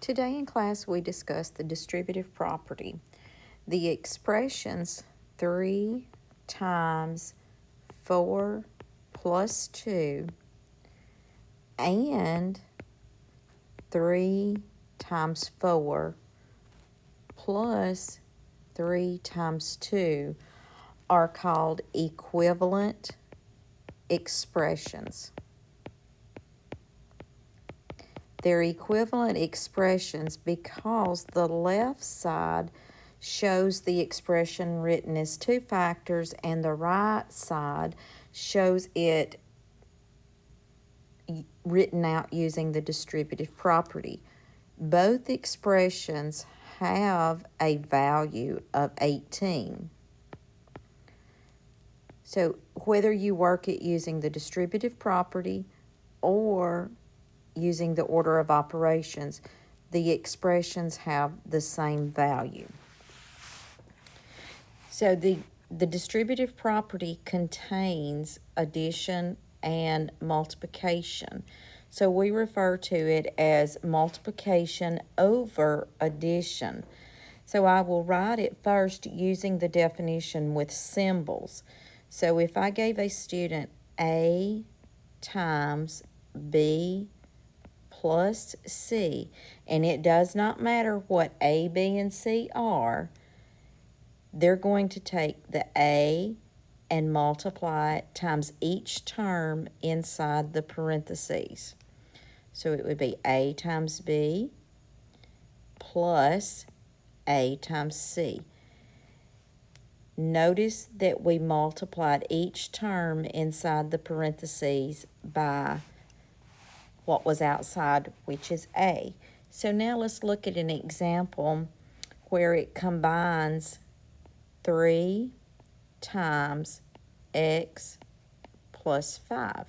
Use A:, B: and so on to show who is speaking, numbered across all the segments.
A: Today in class we discussed the distributive property. The expressions 3 times 4 plus 2 and 3 times 4 plus 3 times 2 are called equivalent expressions. They're equivalent expressions because the left side shows the expression written as two factors and the right side shows it written out using the distributive property. Both expressions have a value of 18. So whether you work it using the distributive property or using the order of operations, the expressions have the same value. So the distributive property contains addition and multiplication. So we refer to it as multiplication over addition. So I will write it first using the definition with symbols. So if I gave a student A times B plus C, and it does not matter what A, B, and C are, they're going to take the A and multiply it times each term inside the parentheses. So it would be A times B plus A times C. Notice that we multiplied each term inside the parentheses by what was outside, which is A. So now let's look at an example where it combines 3 times x plus 5.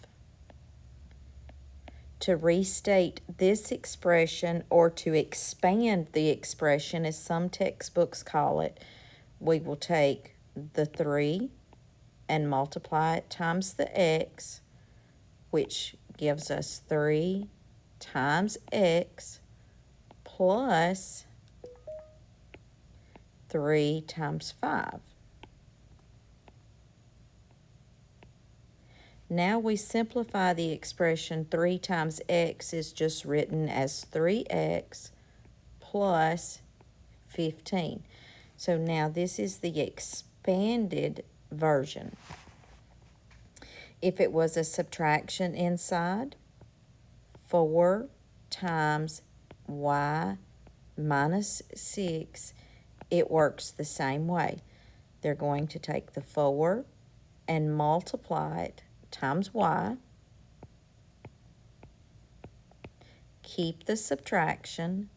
A: To restate this expression, or to expand the expression as some textbooks call it, we will take the 3 and multiply it times the x, which gives us 3 times x plus 3 times 5. Now we simplify the expression 3 times x is just written as 3x plus 15. So now this is the expanded version. If it was a subtraction inside, 4 times y minus 6, it works the same way. They're going to take the 4 and multiply it times y, keep the subtraction,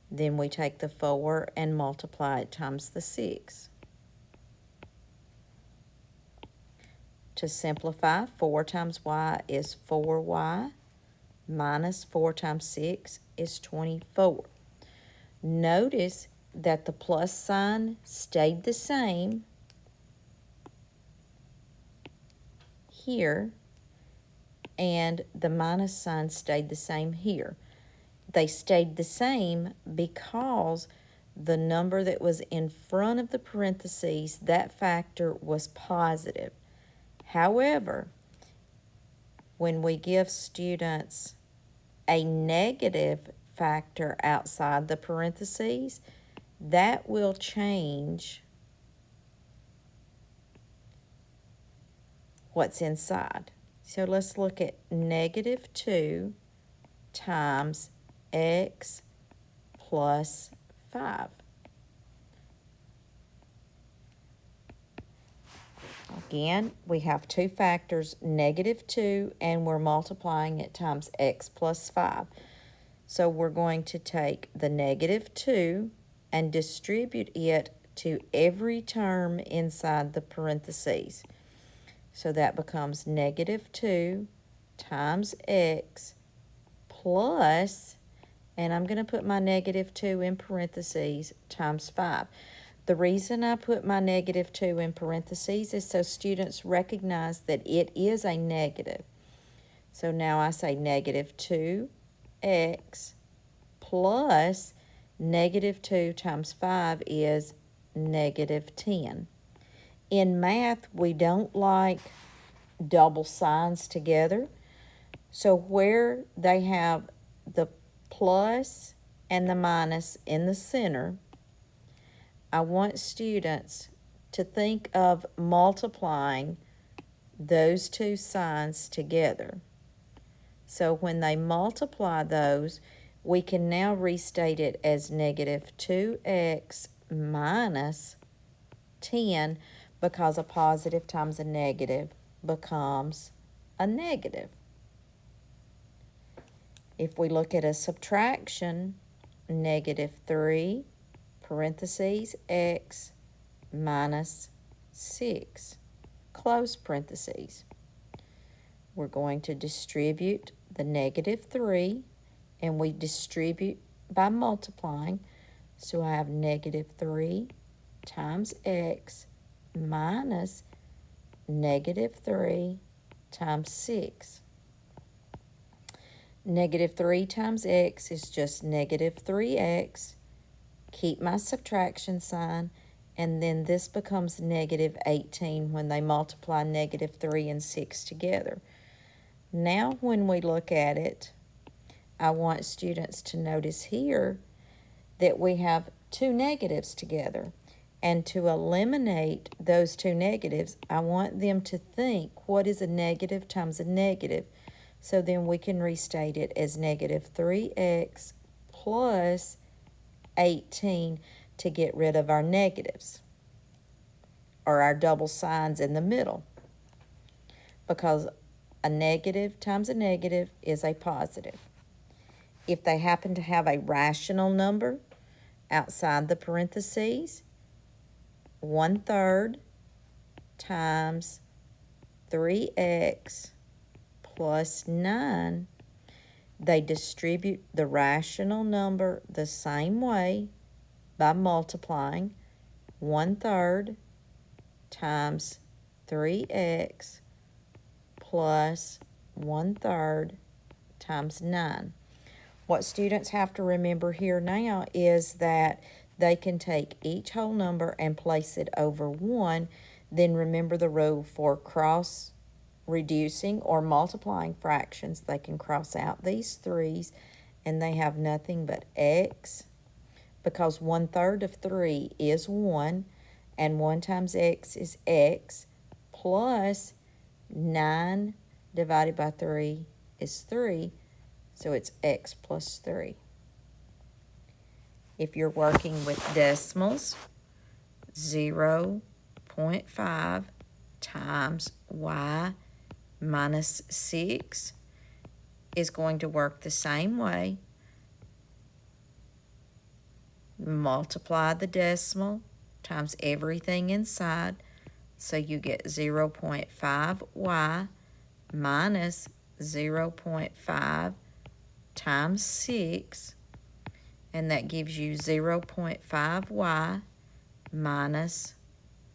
A: then we take the 4 and multiply it times the 6. To simplify, 4 times y is 4y, minus 4 times 6 is 24. Notice that the plus sign stayed the same here, and the minus sign stayed the same here. They stayed the same because the number that was in front of the parentheses, that factor was positive. However, when we give students a negative factor outside the parentheses, that will change what's inside. So let's look at negative 2 times x plus 5. Again, we have two factors, negative 2, and we're multiplying it times x plus 5. So we're going to take the negative 2 and distribute it to every term inside the parentheses. So that becomes negative 2 times x plus, and I'm going to put my negative 2 in parentheses, times 5. The reason I put my negative 2 in parentheses is so students recognize that it is a negative. So now I say negative 2x plus -2 times 5 is -10. In math, we don't like double signs together. So where they have the plus and the minus in the center, I want students to think of multiplying those two signs together. So when they multiply those, we can now restate it as -2x minus 10, because a positive times a negative becomes a negative. If we look at a subtraction, -3 parentheses x minus 6 close parentheses. We're going to distribute the -3, and we distribute by multiplying. So I have -3 times x minus -3 times 6. -3 times x is just -3x. Keep my subtraction sign, and then this becomes -18 when they multiply -3 and 6 together. Now when we look at it, I want students to notice here that we have two negatives together. And to eliminate those two negatives, I want them to think, what is a negative times a negative? So then we can restate it as -3x plus 18 to get rid of our negatives, or our double signs in the middle, because a negative times a negative is a positive. If they happen to have a rational number outside the parentheses, 1/3 times 3x plus 9, they distribute the rational number the same way by multiplying 1/3 times 3x plus 1/3 times 9. What students have to remember here now is that they can take each whole number and place it over 1. Then remember the rule for cross reducing or multiplying fractions. They can cross out these 3's, and they have nothing but x, because 1/3 of 3 is 1, and 1 times x is x, plus 9 divided by 3 is 3, so it's x plus 3. If you're working with decimals, 0.5 times y minus 6 is going to work the same way. Multiply the decimal times everything inside, so you get 0.5y minus 0.5 times 6, and that gives you 0.5y minus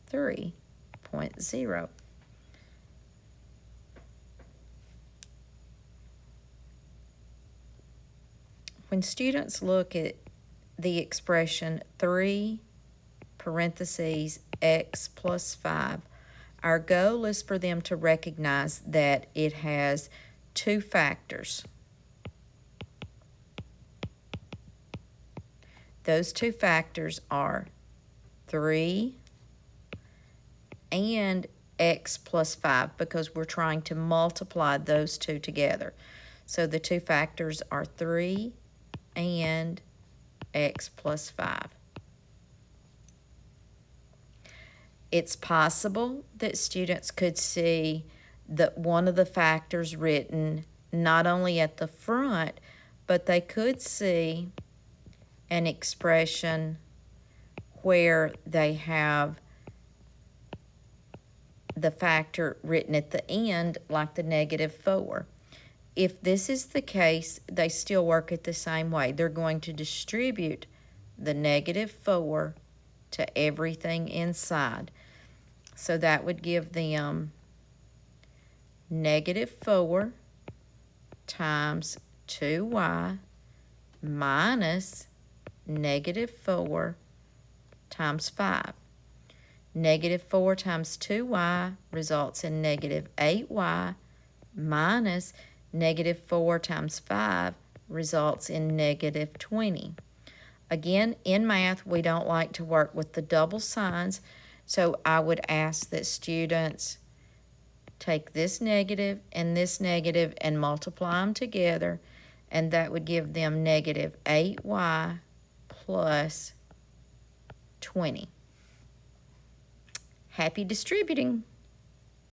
A: 3.0. When students look at the expression 3 parentheses x plus 5, our goal is for them to recognize that it has two factors. Those two factors are 3 and x plus 5, because we're trying to multiply those two together. So the two factors are 3 and x plus 5. It's possible that students could see that one of the factors written not only at the front, but they could see an expression where they have the factor written at the end, like the -4. If this is the case, they still work it the same way. They're going to distribute the -4 to everything inside. So that would give them -4 times 2y minus negative 4 times 5. Negative 4 times 2y results in negative 8y minus negative 4 times 5 results in negative 20. Again, in math, we don't like to work with the double signs, so I would ask that students take this negative and multiply them together, and that would give them negative 8y plus 20. Happy distributing!